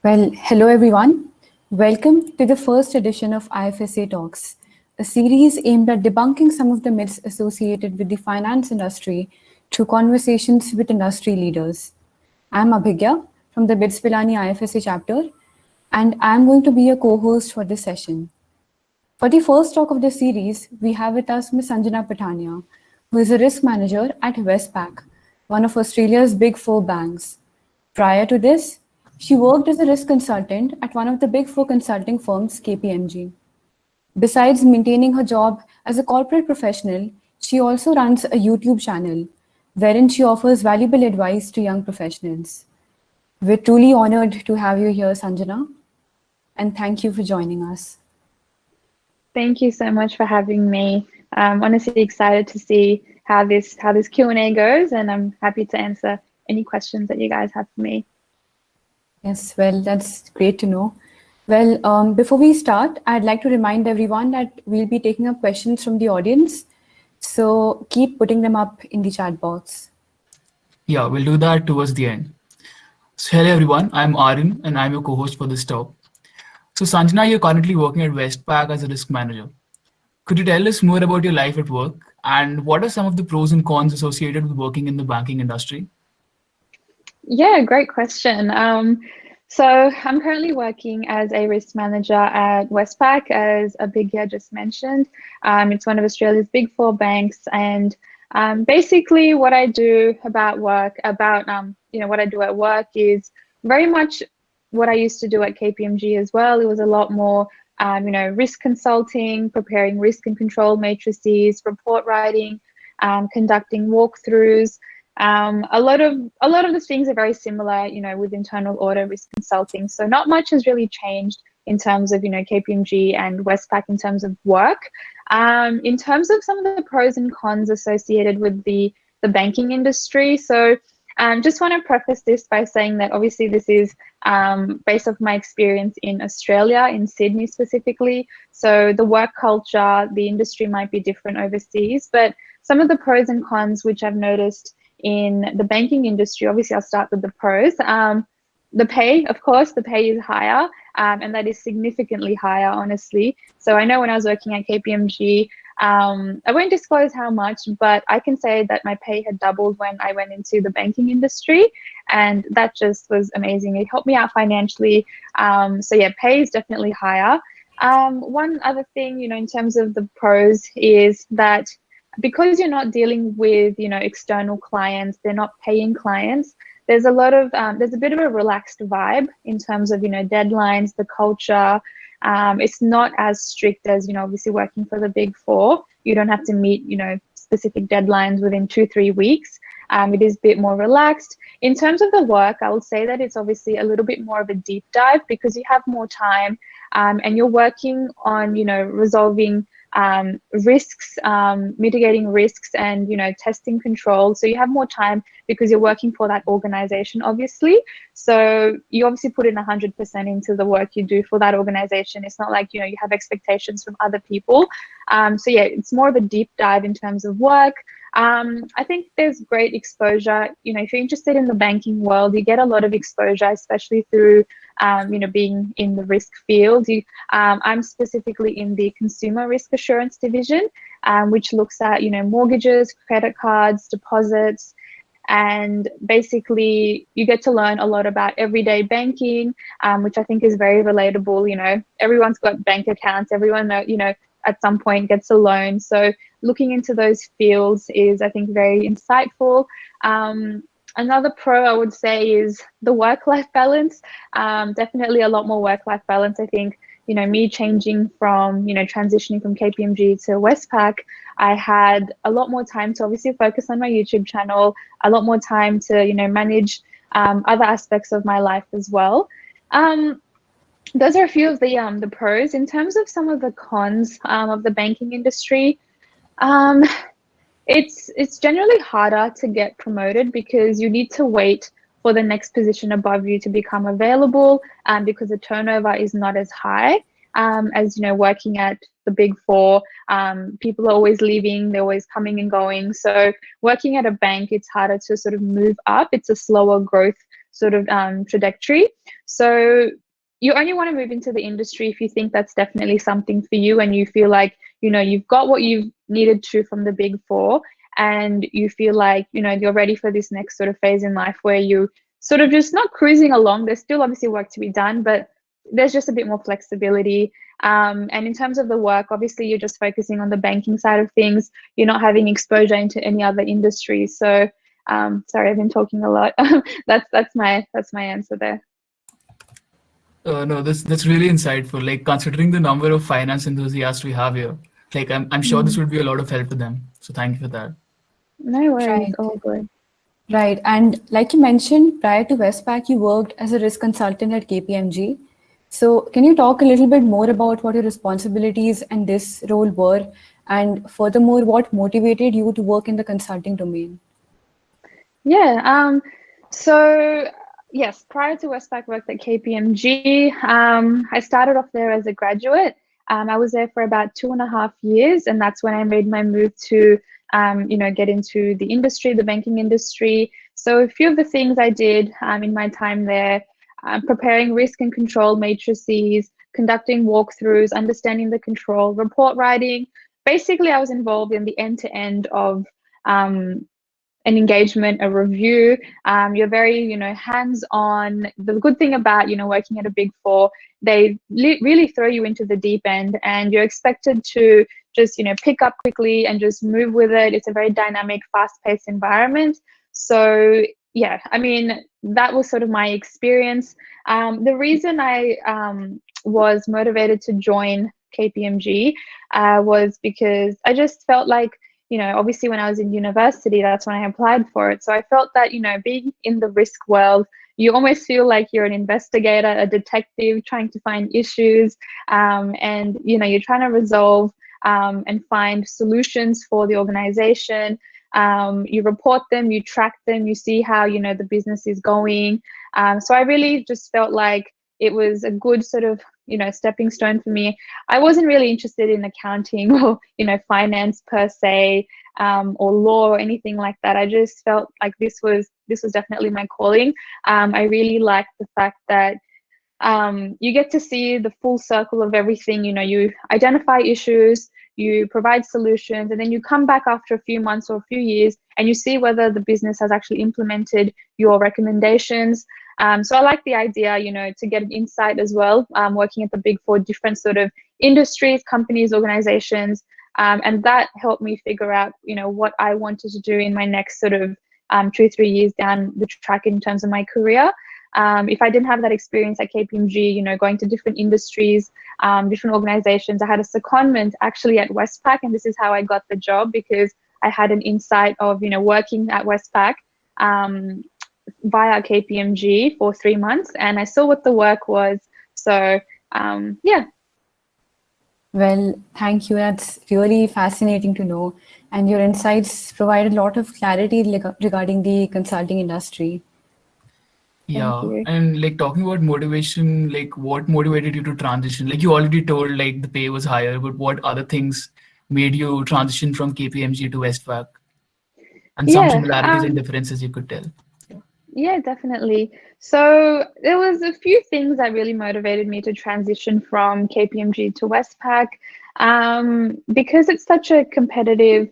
Well, hello everyone. Welcome to the first edition of IFSA Talks, a series aimed at debunking some of the myths associated with the finance industry through conversations with industry leaders. I'm Abhigya from the BITS Pilani IFSA chapter, and I'm going to be your co-host for this session. For the first talk of the series, we have with us Ms Sanjna Pathania, who is a risk manager at Westpac, one of Australia's big four banks. Prior to this, she worked as a risk consultant at one of the big four consulting firms, KPMG. Besides maintaining her job as a corporate professional, she also runs a YouTube channel wherein she offers valuable advice to young professionals. We're truly honored to have you here, Sanjana, and thank you for joining us. Thank you so much for having me. I'm honestly excited to see how this Q&A goes, and I'm happy to answer any questions that you guys have for me. Yes, well, that's great to know. Well, before we start, I'd like to remind everyone that we'll be taking up questions from the audience. So keep putting them up in the chat box. Yeah, we'll do that towards the end. So, hello everyone, I'm Aryan and I'm your co-host for this talk. So, Sanjana, you're currently working at Westpac as a risk manager. Could you tell us more about your life at work and what are some of the pros and cons associated with working in the banking industry? Yeah, great question. So I'm currently working as a risk manager at Westpac, as Abhigya just mentioned. It's one of Australia's big four banks, and basically what I do what I do at work is very much what I used to do at KPMG as well. It was a lot more, risk consulting, preparing risk and control matrices, report writing, conducting walkthroughs. A lot of the things are very similar, with internal audit, risk consulting. So not much has really changed in terms of, KPMG and Westpac in terms of work. In terms of some of the pros and cons associated with the banking industry. So just want to preface this by saying that obviously this is based off my experience in Australia, in Sydney specifically. So the work culture, the industry might be different overseas, but some of the pros and cons which I've noticed in the banking industry, obviously I'll start with the pros. The pay, of course, the pay is higher, and that is significantly higher, honestly. So I know when I was working at KPMG, I won't disclose how much, but I can say that my pay had doubled when I went into the banking industry, and that just was amazing. It helped me out financially. So yeah, pay is definitely higher. One other thing, in terms of the pros is that because you're not dealing with, external clients, they're not paying clients, there's a bit of a relaxed vibe in terms of, deadlines, the culture. It's not as strict as, obviously working for the big four. You don't have to meet, specific deadlines within 2-3 weeks. It is a bit more relaxed. In terms of the work, I would say that it's obviously a little bit more of a deep dive because you have more time, and you're working on, resolving risks, mitigating risks, and testing control. So you have more time because you're working for that organization, obviously. So you obviously put in 100% into the work you do for that organization. It's not like you have expectations from other people. So yeah, it's more of a deep dive in terms of work. I think there's great exposure. If you're interested in the banking world, you get a lot of exposure, especially through being in the risk field. I'm specifically in the consumer risk assurance division, which looks at mortgages, credit cards, deposits, and basically you get to learn a lot about everyday banking, which I think is very relatable. Everyone's got bank accounts, everyone at some point gets a loan. So looking into those fields is, I think, very insightful. Another pro I would say is the work-life balance. Definitely a lot more work-life balance. I think, me changing from, transitioning from KPMG to Westpac, I had a lot more time to obviously focus on my YouTube channel, a lot more time to, manage other aspects of my life as well. Those are a few of the pros. In terms of some of the cons of the banking industry, it's generally harder to get promoted because you need to wait for the next position above you to become available, because the turnover is not as high as working at the big four. People are always leaving, they're always coming and going. So working at a bank, it's harder to sort of move up. It's a slower growth sort of trajectory. So you only want to move into the industry if you think that's definitely something for you, and you feel like, you've got what you've needed to from the Big Four, and you feel like, you're ready for this next sort of phase in life where you sort of just not cruising along. There's still obviously work to be done, but there's just a bit more flexibility. And in terms of the work, obviously you're just focusing on the banking side of things. You're not having exposure into any other industries. So sorry, I've been talking a lot. that's my answer there. No, that's really insightful. Like considering the number of finance enthusiasts we have here, like I'm sure this would be a lot of help to them. So thank you for that. No worries, Right. all good. Right. And like you mentioned, prior to Westpac, you worked as a risk consultant at KPMG. So can you talk a little bit more about what your responsibilities and this role were? And furthermore, what motivated you to work in the consulting domain? Yeah. So yes, prior to Westpac, worked at KPMG. I started off there as a graduate. I was there for about 2.5 years, and that's when I made my move to, get into the industry, the banking industry. So a few of the things I did in my time there, preparing risk and control matrices, conducting walkthroughs, understanding the control, report writing. Basically, I was involved in the end-to-end of an engagement, a review. You're very, hands-on. The good thing about, working at a Big Four, they really throw you into the deep end, and you're expected to just, pick up quickly and just move with it. It's a very dynamic, fast-paced environment. So yeah, I mean, that was sort of my experience. The reason I was motivated to join KPMG was because I just felt like, obviously when I was in university, that's when I applied for it. So I felt that, being in the risk world, you almost feel like you're an investigator, a detective trying to find issues, and, you're trying to resolve and find solutions for the organization. You report them, you track them, you see how, the business is going. So I really just felt like it was a good sort of, stepping stone for me. I wasn't really interested in accounting or, finance per se, or law or anything like that. I just felt like this was definitely my calling. I really liked the fact that you get to see the full circle of everything. You identify issues, you provide solutions, and then you come back after a few months or a few years and you see whether the business has actually implemented your recommendations. So I like the idea, to get an insight as well, working at the Big Four, different sort of industries, companies, organizations, and that helped me figure out, what I wanted to do in my next sort of 2-3 years down the track in terms of my career. If I didn't have that experience at KPMG, going to different industries, different organizations, I had a secondment actually at Westpac, and this is how I got the job, because I had an insight of, working at Westpac via KPMG for 3 months, and I saw what the work was. So yeah. Well, thank you. That's really fascinating to know. And your insights provide a lot of clarity regarding the consulting industry. Thank Yeah, you. and like talking about motivation, like what motivated you to transition? Like you already told, like the pay was higher, but what other things made you transition from KPMG to Westpac? And some Yeah. similarities and differences you could tell. Yeah, definitely. So there was a few things that really motivated me to transition from KPMG to Westpac, because it's such a competitive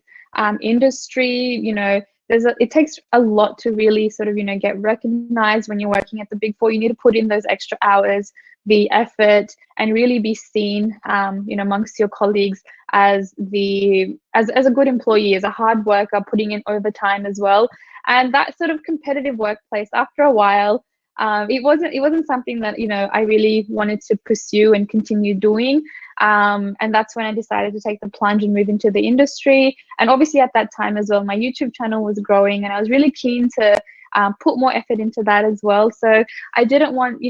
industry. It takes a lot to really sort of, get recognized when you're working at the Big Four. You need to put in those extra hours, the effort, and really be seen, amongst your colleagues as as a good employee, as a hard worker, putting in overtime as well. And that sort of competitive workplace, after a while, it wasn't something that, I really wanted to pursue and continue doing. And that's when I decided to take the plunge and move into the industry. And obviously at that time as well, my YouTube channel was growing, and I was really keen to put more effort into that as well. So I didn't want,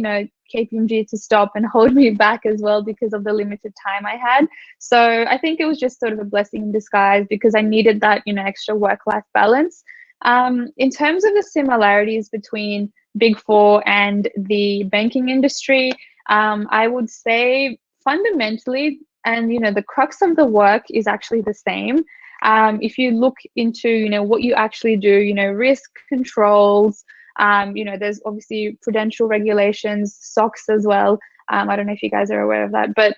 KPMG to stop and hold me back as well because of the limited time I had. So I think it was just sort of a blessing in disguise, because I needed that, extra work-life balance. In terms of the similarities between Big Four and the banking industry, I would say fundamentally, and the crux of the work is actually the same. If you look into what you actually do, risk controls, There's obviously prudential regulations, SOX as well. I don't know if you guys are aware of that, but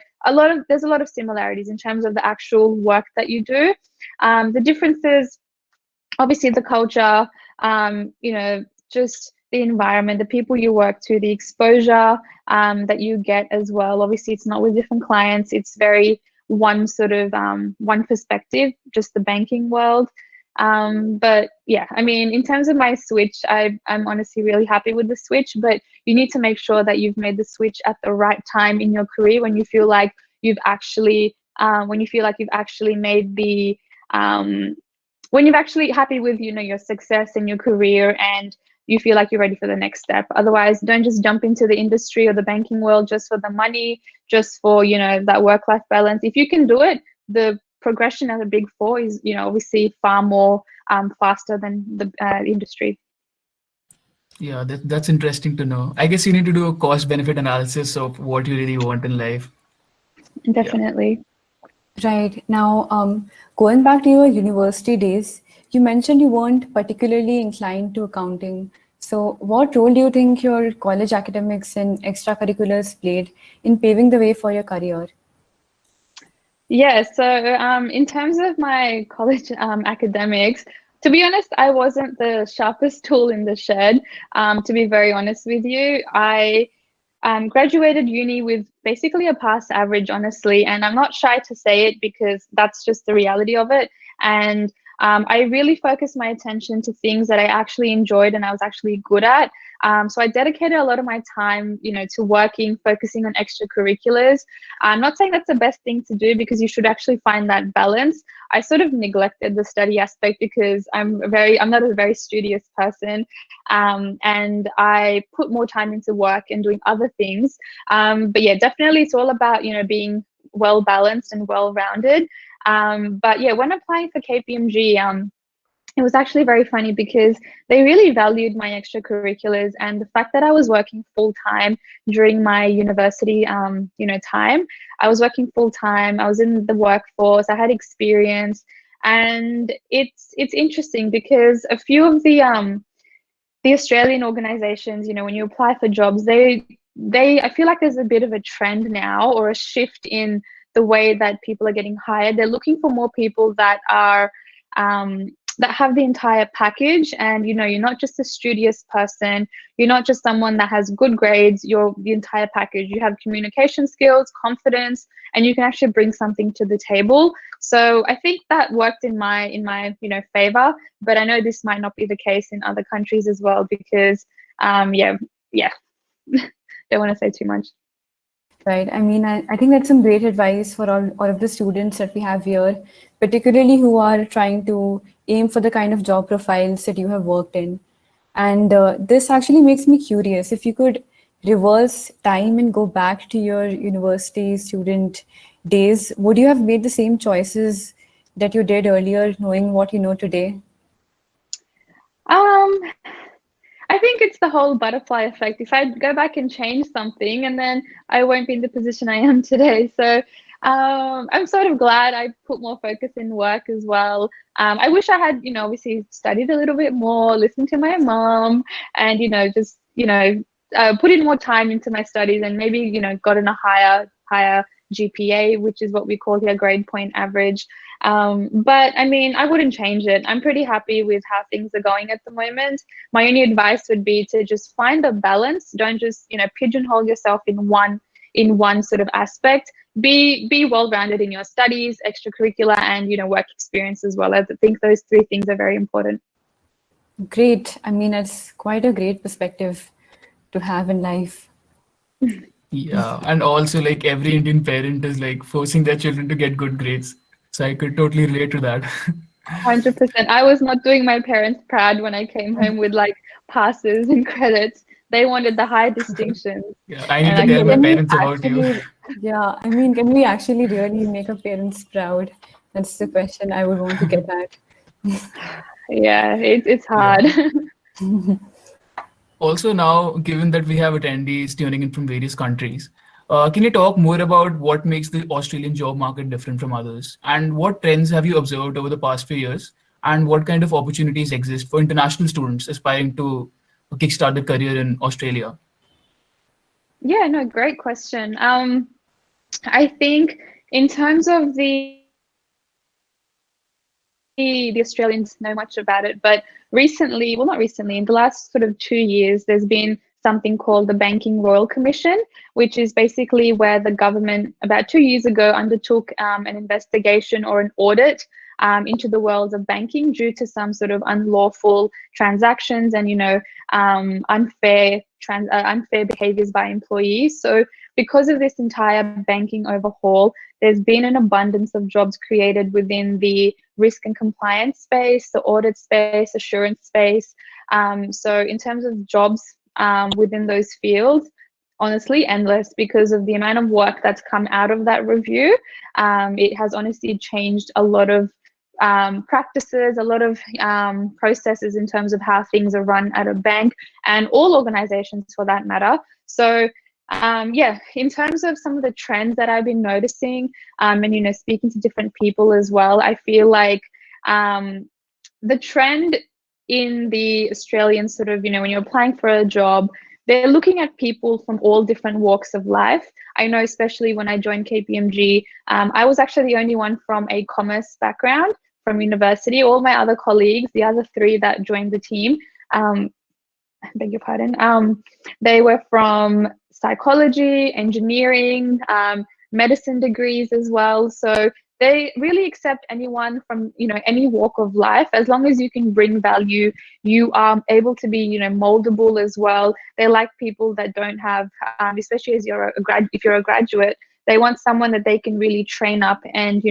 there's a lot of similarities in terms of the actual work that you do. The differences, obviously the culture, just the environment, the people you work to, the exposure that you get as well. Obviously, it's not with different clients. It's very one sort of one perspective, just the banking world. But yeah, I mean, in terms of my switch, I'm honestly really happy with the switch, but you need to make sure that you've made the switch at the right time in your career when you feel like you've actually made the when you're actually happy with your success in your career and you feel like you're ready for the next step. Otherwise, don't just jump into the industry or the banking world just for the money, just for that work-life balance. If you can do it, the progression at the Big Four is obviously far more faster than the industry. Yeah, that's interesting to know. I guess you need to do a cost benefit analysis of what you really want in life. Definitely. Right. Now, going back to your university days, you mentioned you weren't particularly inclined to accounting. So, what role do you think your college academics and extracurriculars played in paving the way for your career? Yeah, so in terms of my college academics, to be honest, I wasn't the sharpest tool in the shed. To be very honest with you, I graduated uni with basically a pass average, honestly, and I'm not shy to say it because that's just the reality of it. And I really focused my attention to things that I actually enjoyed and I was actually good at. So I dedicated a lot of my time, to working, focusing on extracurriculars. I'm not saying that's the best thing to do because you should actually find that balance. I sort of neglected the study aspect because I'm not a very studious person, and I put more time into work and doing other things. But yeah, definitely, it's all about being well balanced and well rounded. But yeah, when applying for KPMG, it was actually very funny because they really valued my extracurriculars and the fact that I was working full time during my university, time. I was working full time. I was in the workforce. I had experience, and it's interesting because a few of the Australian organizations, when you apply for jobs, I feel like there's a bit of a trend now or a shift in the way that people are getting hired. They're looking for more people that are that have the entire package, and you're not just a studious person, you're not just someone that has good grades, you're the entire package. You have communication skills, confidence, and you can actually bring something to the table. So I think that worked in my favor, but I know this might not be the case in other countries as well because yeah don't want to say too much. Right. I mean, I think that's some great advice for all of the students that we have here, particularly who are trying to aim for the kind of job profiles that you have worked in. And this actually makes me curious. If you could reverse time and go back to your university student days, would you have made the same choices that you did earlier, knowing what you know today? Um, I think it's the whole butterfly effect. If I go back and change something, and then I won't be in the position I am today. So I'm sort of glad I put more focus in work as well. I wish I had, obviously studied a little bit more, listened to my mom, and just put in more time into my studies, and maybe gotten a higher GPA, which is what we call here grade point average. But I mean, I wouldn't change it. I'm pretty happy with how things are going at the moment. My only advice would be to just find a balance. Don't just, pigeonhole yourself in one sort of aspect. Be well-rounded in your studies, extracurricular, and work experience as well. I think those three things are very important. Great. I mean, it's quite a great perspective to have in life. Yeah, and also like every Indian parent is like forcing their children to get good grades. So I could totally relate to that. 100%. I was not doing my parents proud when I came home with like passes and credits. They wanted the high distinctions. Yeah, I need And to I tell my Can we parents about you. actually, yeah, I mean, can we actually really make our parents proud? That's the question I would want to get at. yeah, it's Yeah. hard. Also, now, given that we have attendees tuning in from various countries, can you talk more about what makes the Australian job market different from others? And what trends have you observed over the past few years? And what kind of opportunities exist for international students aspiring to kickstart the career in Australia? Yeah, no, great question. I think in terms of the Australians know much about it, but recently, well, not recently, in the last sort of 2 years, there's been something called the Banking Royal Commission, which is basically where the government about 2 years ago undertook an investigation or an audit into the world of banking due to some sort of unlawful transactions and, unfair behaviors by employees. So because of this entire banking overhaul, there's been an abundance of jobs created within the risk and compliance space, the audit space, assurance space. So in terms of jobs within those fields, honestly endless because of the amount of work that's come out of that review. It has honestly changed a lot of practices, a lot of processes in terms of how things are run at a bank and all organizations for that matter. So yeah, in terms of some of the trends that I've been noticing and, speaking to different people as well, I feel like the trend in the Australian sort of, when you're applying for a job, they're looking at people from all different walks of life. I know, especially when I joined KPMG, I was actually the only one from a commerce background from university. All my other colleagues, the other three that joined the team, beg your pardon, they were from psychology, engineering, medicine degrees as well. So they really accept anyone from, any walk of life. As long as you can bring value, you are able to be, moldable as well. They like people that don't have, especially as if you're a graduate, they want someone that they can really train up and,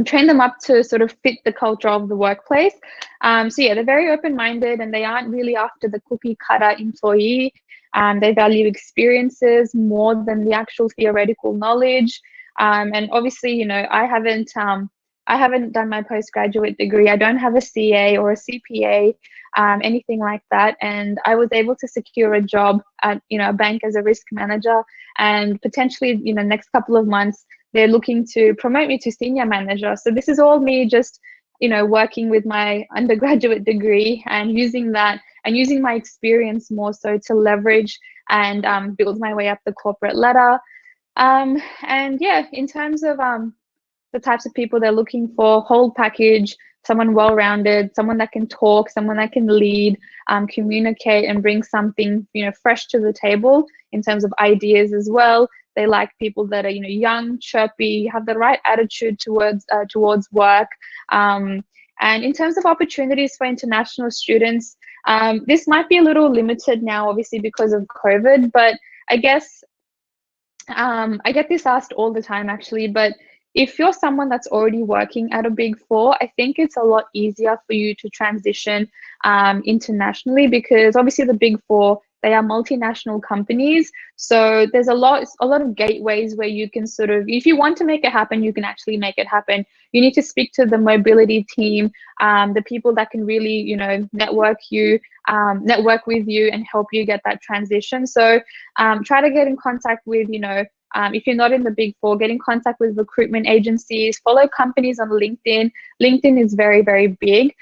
train them up to sort of fit the culture of the workplace. So yeah, they're very open-minded and they aren't really after the cookie cutter employee. They value experiences more than the actual theoretical knowledge. And obviously, I haven't done my postgraduate degree. I don't have a CA or a CPA, anything like that. And I was able to secure a job at, a bank as a risk manager, and potentially, next couple of months, they're looking to promote me to senior manager. So this is all me just, working with my undergraduate degree and using that and using my experience more so to leverage and build my way up the corporate ladder. And yeah, in terms of the types of people they're looking for, whole package, someone well-rounded, someone that can talk, someone that can lead, communicate and bring something, fresh to the table in terms of ideas as well. They like people that are, young, chirpy, have the right attitude towards work. And in terms of opportunities for international students, this might be a little limited now, obviously because of COVID, but I guess I get this asked all the time actually, but if you're someone that's already working at a Big Four, I think it's a lot easier for you to transition internationally, because obviously the Big Four, they are multinational companies. So there's a lot of gateways where you can sort of, if you want to make it happen, you can actually make it happen. You need to speak to the mobility team, the people that can really, network with you and help you get that transition. So try to get in contact with, if you're not in the Big Four, get in contact with recruitment agencies, follow companies on LinkedIn. LinkedIn is very, very big.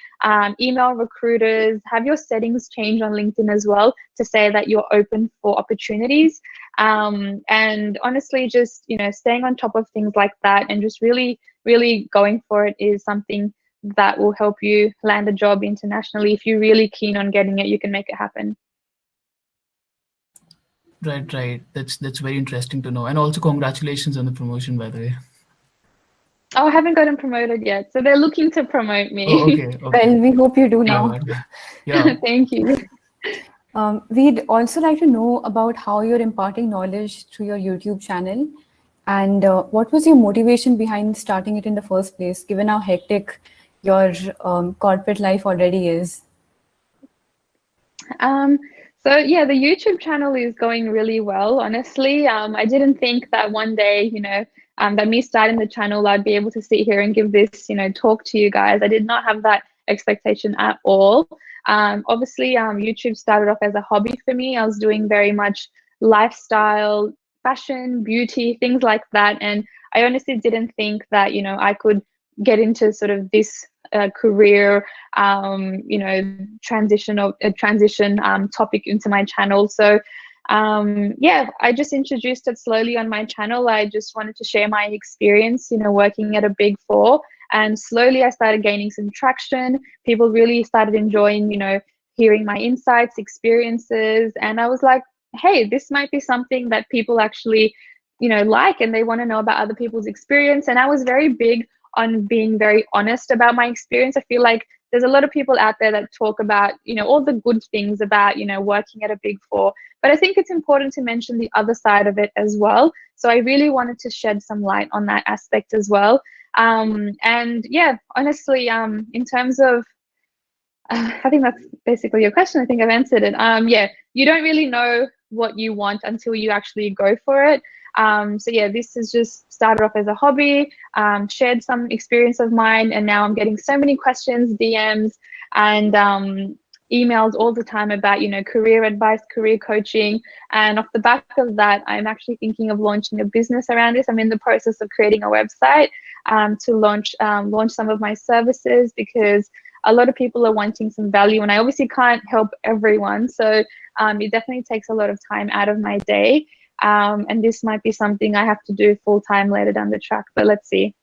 Email recruiters, have your settings change on LinkedIn as well to say that you're open for opportunities. And honestly, just, staying on top of things like that and just really, really going for it is something that will help you land a job internationally. If you're really keen on getting it, you can make it happen. Right. That's very interesting to know. And also congratulations on the promotion, by the way. Oh, I haven't gotten promoted yet, so they're looking to promote me. Oh, okay. Well, we hope you do now. Yeah. Thank you. We'd also like to know about how you're imparting knowledge through your YouTube channel, and what was your motivation behind starting it in the first place, given how hectic your corporate life already is? So yeah, the YouTube channel is going really well, honestly. I didn't think that one day, that me starting the channel, I'd be able to sit here and give this, talk to you guys. I did not have that expectation at all. Obviously, YouTube started off as a hobby for me. I was doing very much lifestyle, fashion, beauty, things like that. And I honestly didn't think that, I could get into sort of this career, transition topic into my channel. So yeah, I just introduced it slowly on my channel. I just wanted to share my experience, working at a Big Four, and slowly I started gaining some traction. People really started enjoying, hearing my insights, experiences, and I was like, hey, this might be something that people actually, like, and they want to know about other people's experience. And I was very big on being very honest about my experience. I feel like there's a lot of people out there that talk about, all the good things about, working at a Big Four, but I think it's important to mention the other side of it as well. So I really wanted to shed some light on that aspect as well. And yeah, honestly, in terms of, I think that's basically your question. I think I've answered it. Yeah, you don't really know what you want until you actually go for it. So yeah, this has just started off as a hobby, shared some experience of mine, and now I'm getting so many questions, DMs, and emails all the time about, career advice, career coaching. And off the back of that, I'm actually thinking of launching a business around this. I'm in the process of creating a website to launch some of my services, because a lot of people are wanting some value, and I obviously can't help everyone. So it definitely takes a lot of time out of my day. And this might be something I have to do full time later down the track, but let's see.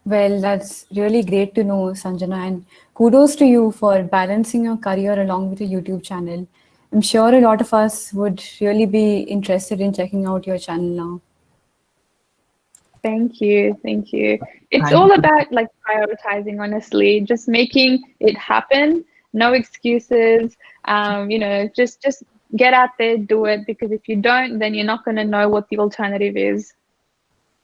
Well, that's really great to know, Sanjana, and kudos to you for balancing your career along with your YouTube channel. I'm sure a lot of us would really be interested in checking out your channel now. Thank you. It's Thank all you. about like prioritizing, honestly, just making it happen. No excuses. Just get out there, do it, because if you don't, then you're not going to know what the alternative is.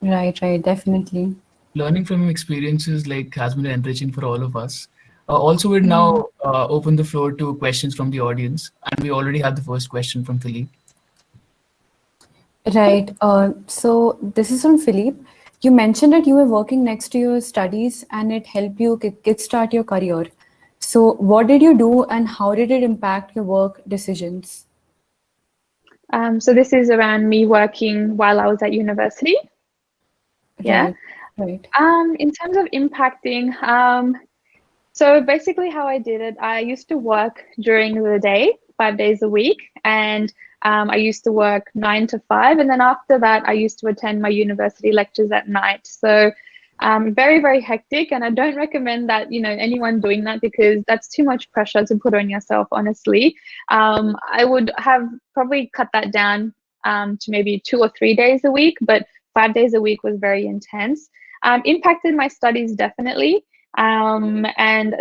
Right, definitely. Learning from your experiences has been enriching for all of us. Also, we'll now open the floor to questions from the audience, and we already have the first question from Philippe. Right. So this is from Philippe. You mentioned that you were working next to your studies and it helped you kickstart your career. So what did you do and how did it impact your work decisions? So this is around me working while I was at university. Yeah. Right. In terms of impacting, so basically how I did it, I used to work during the day, 5 days a week, and I used to work 9 to 5, and then after that, I used to attend my university lectures at night. So very, very hectic, and I don't recommend that, anyone doing that, because that's too much pressure to put on yourself, honestly. I would have probably cut that down to maybe 2 or 3 days a week, but 5 days a week was very intense. Impacted my studies, definitely. And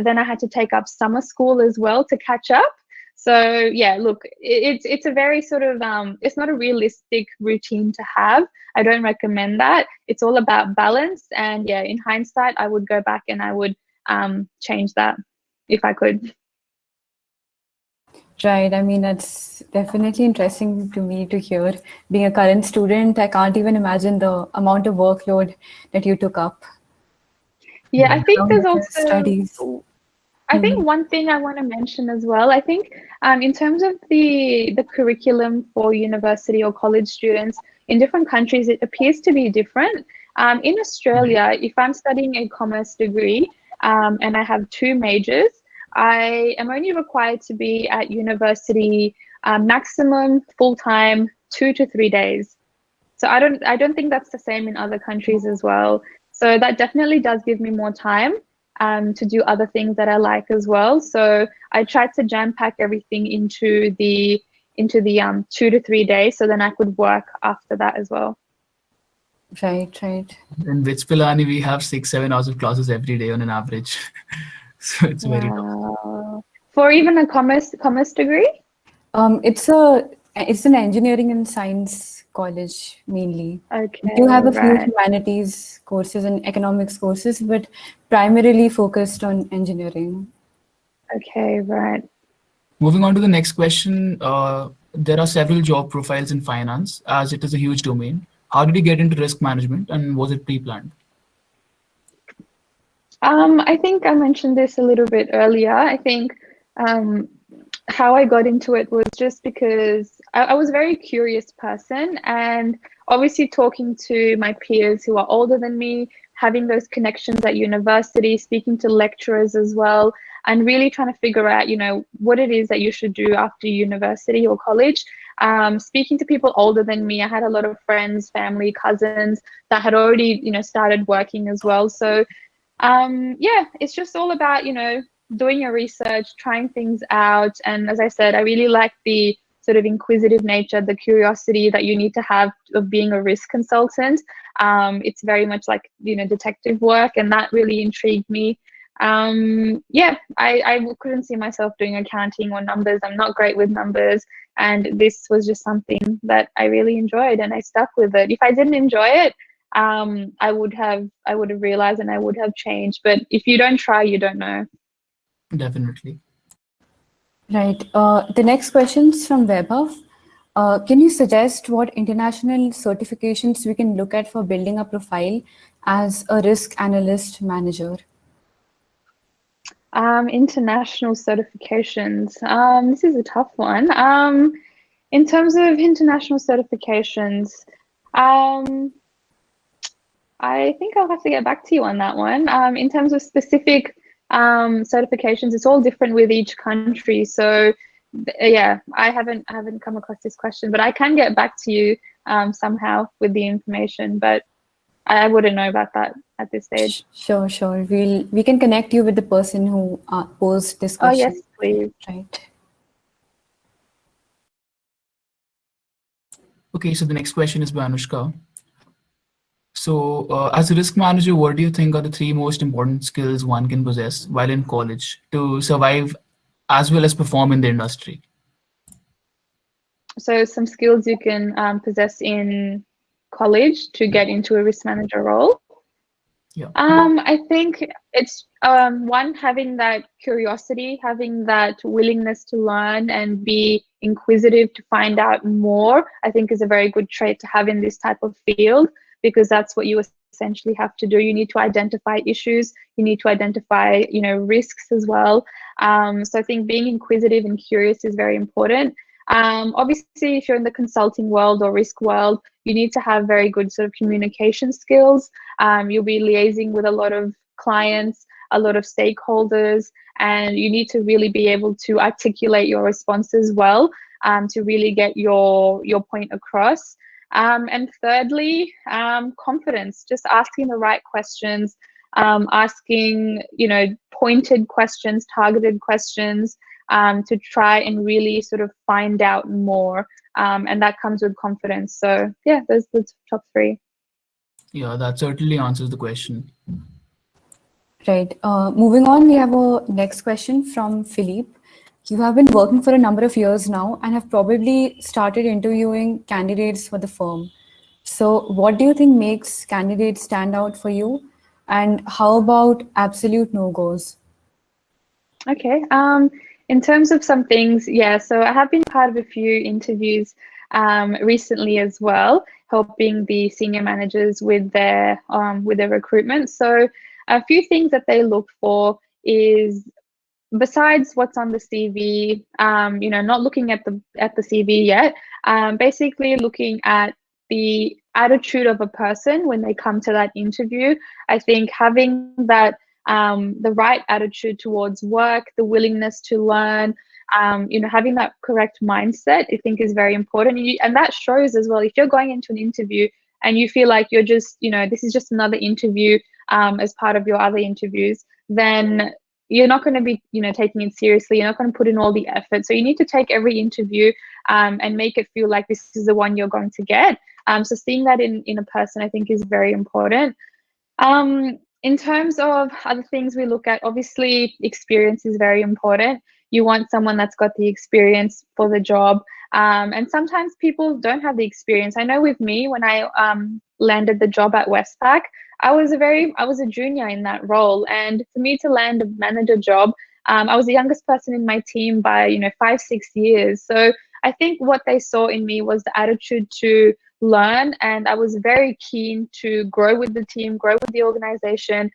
then I had to take up summer school as well to catch up. So yeah, look, it's a very sort of it's not a realistic routine to have. I don't recommend that. It's all about balance, and yeah, in hindsight, I would go back and I would change that if I could. Right. I mean, that's definitely interesting to me to hear. Being a current student, I can't even imagine the amount of workload that you took up. Yeah, I think Along there's with your also, studies. I think one thing I want to mention as well, I think in terms of the curriculum for university or college students in different countries, it appears to be different. In Australia, if I'm studying a commerce degree and I have 2 majors, I am only required to be at university maximum full-time 2 to 3 days. So I don't think that's the same in other countries as well. So that definitely does give me more time to do other things that I like as well. So I tried to jam pack everything into the 2 to 3 days, so then I could work after that as well. Right. In Vitspilani, we have 6-7 hours of classes every day on an average. So it's very tough. Wow. For even a commerce degree? It's an engineering and science college mainly. We Okay, do have a few right. humanities courses and economics courses, but primarily focused on engineering. Okay, right. Moving on to the next question, there are several job profiles in finance, as it is a huge domain. How did you get into risk management, and was it pre-planned? I think I mentioned this a little bit earlier. I think how I got into it was just because I was a very curious person, and obviously talking to my peers who are older than me, having those connections at university, speaking to lecturers as well, and really trying to figure out, what it is that you should do after university or college. Speaking to people older than me, I had a lot of friends, family, cousins that had already, started working as well. So yeah, it's just all about, doing your research, trying things out. And as I said, I really like the sort of inquisitive nature, the curiosity that you need to have of being a risk consultant. It's very much like, detective work, and that really intrigued me. Yeah, I couldn't see myself doing accounting or numbers. I'm not great with numbers. And this was just something that I really enjoyed, and I stuck with it. If I didn't enjoy it, I would have realized, and I would have changed. But if you don't try, you don't know. Definitely. Right. The next question is from Webber. Can you suggest what international certifications we can look at for building a profile as a risk analyst manager? International certifications. This is a tough one. In terms of international certifications, I think I'll have to get back to you on that one. In terms of specific certifications, it's all different with each country. So yeah, I haven't come across this question, but I can get back to you somehow with the information. But I wouldn't know about that at this stage. Sure, sure. We can connect you with the person who posed this Oh question. yes, please. Right. Okay, so the next question is by Anushka. So, as a risk manager, what do you think are the three most important skills one can possess while in college to survive as well as perform in the industry? So some skills you can possess in college to get into a risk manager role. Yeah. I think it's one, having that curiosity, having that willingness to learn and be inquisitive to find out more, I think is a very good trait to have in this type of field, because that's what you essentially have to do. You need to identify issues, you need to identify, risks as well. So I think being inquisitive and curious is very important. Obviously, if you're in the consulting world or risk world, you need to have very good sort of communication skills. You'll be liaising with a lot of clients, a lot of stakeholders, and you need to really be able to articulate your responses well, to really get your point across. And thirdly, confidence, just asking the right questions, asking, pointed questions, targeted questions, to try and really sort of find out more. And that comes with confidence. So yeah, those are the top three. Yeah, that certainly answers the question. Right. Moving on, we have a next question from Philippe. You have been working for a number of years now and have probably started interviewing candidates for the firm. So, what do you think makes candidates stand out for you? And how about absolute no-goes? Okay. In terms of some things, yeah, so I have been part of a few interviews recently as well, helping the senior managers with their recruitment. So a few things that they look for is, besides what's on the CV, not looking at the CV yet, basically looking at the attitude of a person when they come to that interview. I think having that the right attitude towards work, the willingness to learn, having that correct mindset, I think is very important. And that shows as well, if you're going into an interview and you feel like you're just, this is just another interview as part of your other interviews, then you're not going to be, taking it seriously. You're not going to put in all the effort. So you need to take every interview and make it feel like this is the one you're going to get. So seeing that in a person, I think, is very important. In terms of other things we look at, obviously experience is very important. You want someone that's got the experience for the job. And sometimes people don't have the experience. I know with me, when I landed the job at Westpac, I was a junior in that role. And for me to land a manager job, I was the youngest person in my team by, 5-6 years. So I think what they saw in me was the attitude to learn, and I was very keen to grow with the team, grow with the organization.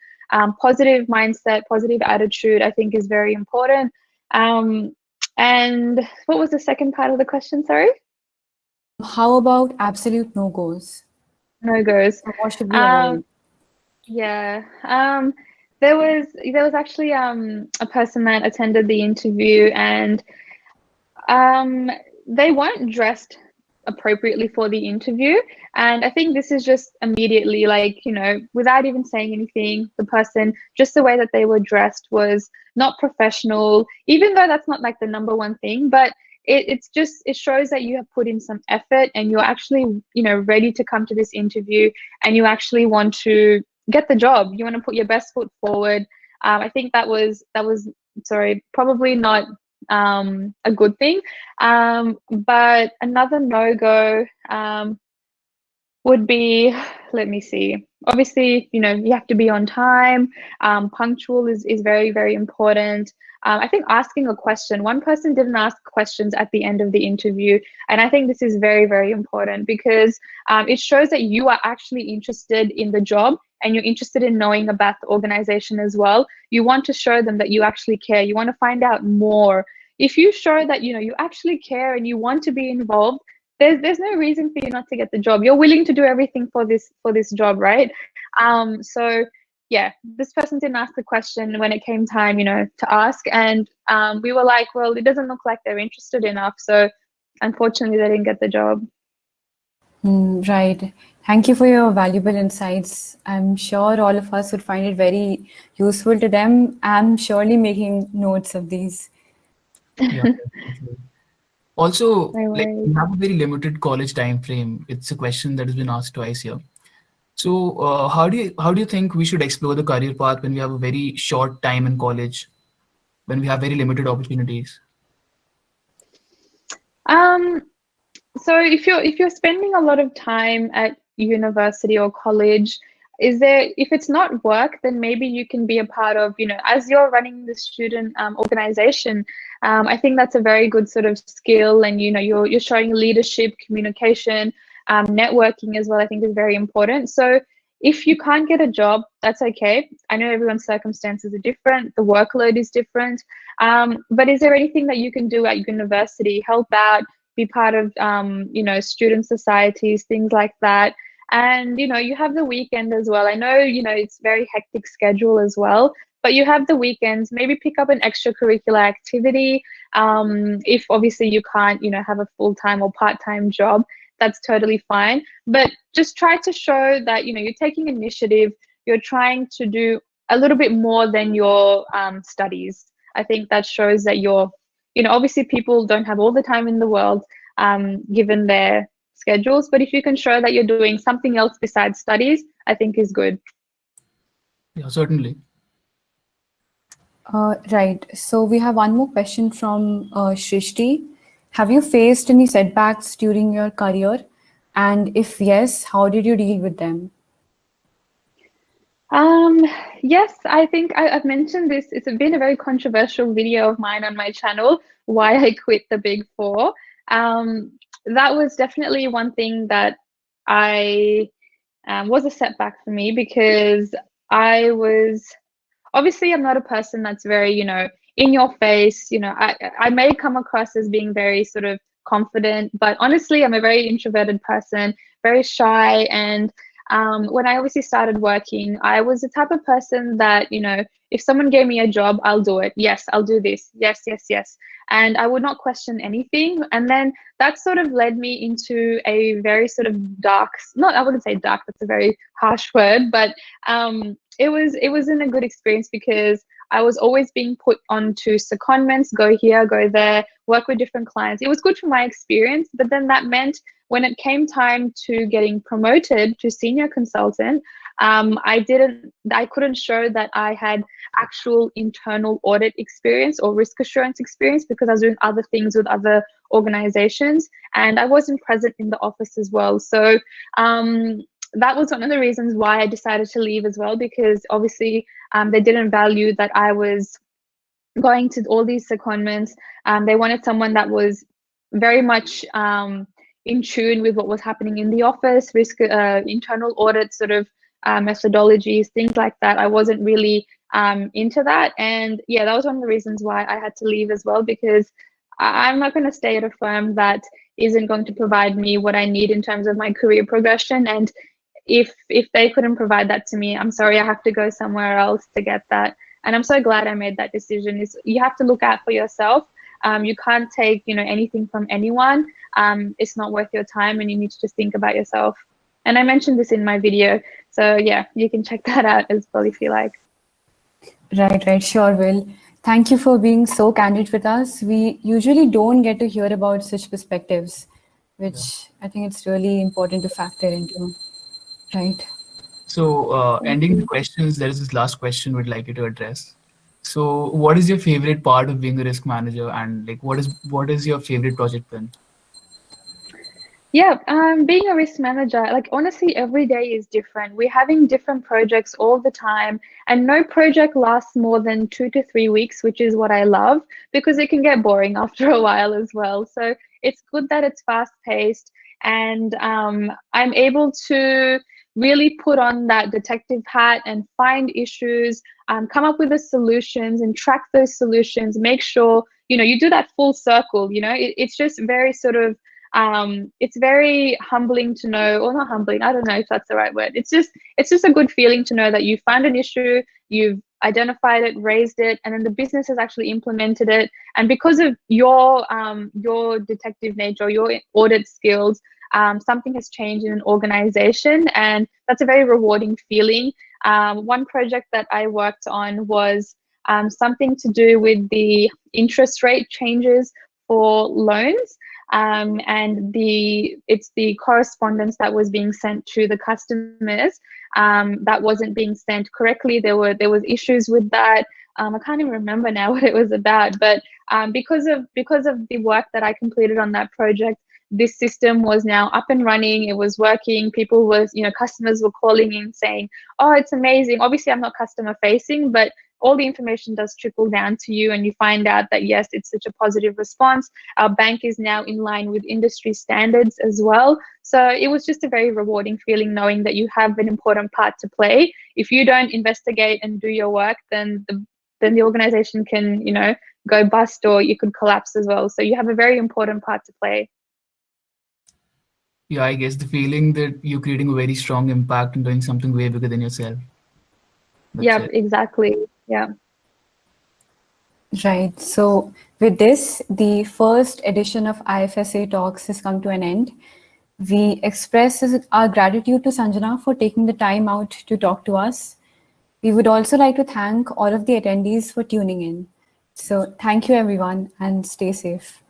Positive mindset, positive attitude, I think, is very important. And what was the second part of the question? Sorry. How about absolute no-goes? No goes. What should we avoid? Yeah. There was actually a person that attended the interview, and um, they weren't dressed appropriately for the interview. And I think this is just immediately, like, without even saying anything, the person, just the way that they were dressed was not professional, even though that's not like the number one thing. But it shows that you have put in some effort and you're actually, ready to come to this interview, and you actually want to get the job. You want to put your best foot forward. I think that was sorry, probably not a good thing. But another no-go would be, let me see. Obviously, you have to be on time. Punctual is very, very important. I think asking a question, one person didn't ask questions at the end of the interview. And I think this is very, very important because it shows that you are actually interested in the job and you're interested in knowing about the organization as well. You want to show them that you actually care. You want to find out more. If you show that, you actually care and you want to be involved, there's no reason for you not to get the job. You're willing to do everything for this job, right? So yeah, this person didn't ask the question when it came time, to ask, and we were like, well, it doesn't look like they're interested enough. So unfortunately, they didn't get the job. Right. Thank you for your valuable insights. I'm sure all of us would find it very useful to them. I'm surely making notes of these. Yeah, definitely. Also, No like worries. we have a very limited college time frame. It's a question that has been asked twice here. So, how do you think we should explore the career path when we have a very short time in college, when we have very limited opportunities? Um, So if you're spending a lot of time at university or college, if it's not work, then maybe you can be a part of, as you're running the student organization. I think that's a very good sort of skill, and you're showing leadership, communication, networking as well. I think is very important. So if you can't get a job, that's okay. I know everyone's circumstances are different, the workload is different. But is there anything that you can do at university? Help out, be part of student societies, things like that. And you have the weekend as well. I know it's very hectic schedule as well, but you have the weekends. Maybe pick up an extracurricular activity. If obviously you can't have a full-time or part-time job, that's totally fine. But just try to show that you're taking initiative. You're trying to do a little bit more than your studies. I think that shows that obviously people don't have all the time in the world, given their schedules, but if you can show that you're doing something else besides studies, I think is good. Yeah, certainly. Right. So we have one more question from Shrishti. Have you faced any setbacks during your career? And if yes, how did you deal with them? Um, yes, I think I've mentioned this. It's been a very controversial video of mine on my channel, why I quit the Big Four. That was definitely one thing that I was a setback for me, because I was obviously, I'm not a person that's very, in your face. I may come across as being very sort of confident, but honestly, I'm a very introverted person, very shy. And when I obviously started working, I was the type of person that, if someone gave me a job, I'll do it. Yes, I'll do this. Yes, yes, yes. And I would not question anything. And then that sort of led me into a very sort of dark, not, I wouldn't say dark, that's a very harsh word, but it wasn't a good experience, because I was always being put onto secondments, go here, go there, work with different clients. It was good for my experience, but then that meant when it came time to getting promoted to senior consultant, I couldn't show that I had actual internal audit experience or risk assurance experience, because I was doing other things with other organizations, and I wasn't present in the office as well. So that was one of the reasons why I decided to leave as well, because obviously they didn't value that I was going to all these secondments. They wanted someone that was very much in tune with what was happening in the office, risk, internal audit sort of methodologies, things like that. I wasn't really into that. And yeah, that was one of the reasons why I had to leave as well, because I'm not going to stay at a firm that isn't going to provide me what I need in terms of my career progression. And if they couldn't provide that to me, I'm sorry, I have to go somewhere else to get that. And I'm so glad I made that decision. Is you have to look out for yourself. You can't take, you know, anything from anyone. It's not worth your time, and you need to just think about yourself. And I mentioned this in my video, so yeah, you can check that out as well if you like. Right, sure, Will. Thank you for being so candid with us. We usually don't get to hear about such perspectives, which I think it's really important to factor into. Right. So, Thank ending the you. questions, there is this last question we'd like you to address. So, what is your favorite part of being a risk manager, and like, what is your favorite project then? Yeah, being a risk manager, like honestly, every day is different. We're having different projects all the time, and no project lasts more than 2 to 3 weeks, which is what I love because it can get boring after a while as well. So it's good that it's fast paced, and I'm able to really put on that detective hat and find issues, come up with the solutions and track those solutions, make sure, you know, you do that full circle. You know, it's just very sort of it's very humbling to know, or not humbling, I don't know if that's the right word. It's just a good feeling to know that you found an issue, you've identified it, raised it, and then the business has actually implemented it. And because of your detective nature, your audit skills, something has changed in an organization, and that's a very rewarding feeling. One project that I worked on was something to do with the interest rate changes for loans, and it's the correspondence that was being sent to the customers that wasn't being sent correctly. There was issues with that. I can't even remember now what it was about, but because of the work that I completed on that project, this system was now up and running. It was working. People was, you know, customers were calling in saying, "Oh, it's amazing." Obviously, I'm not customer facing, but all the information does trickle down to you, and you find out that yes, it's such a positive response. Our bank is now in line with industry standards as well. So it was just a very rewarding feeling knowing that you have an important part to play. If you don't investigate and do your work, then the organization can, you know, go bust, or you could collapse as well. So you have a very important part to play. Yeah, I guess the feeling that you're creating a very strong impact and doing something way bigger than yourself. That's Yep, it. exactly. Yeah. Right. So, with this, the first edition of IFSA Talks has come to an end. We express our gratitude to Sanjana for taking the time out to talk to us. We would also like to thank all of the attendees for tuning in. So, thank you, everyone, and stay safe.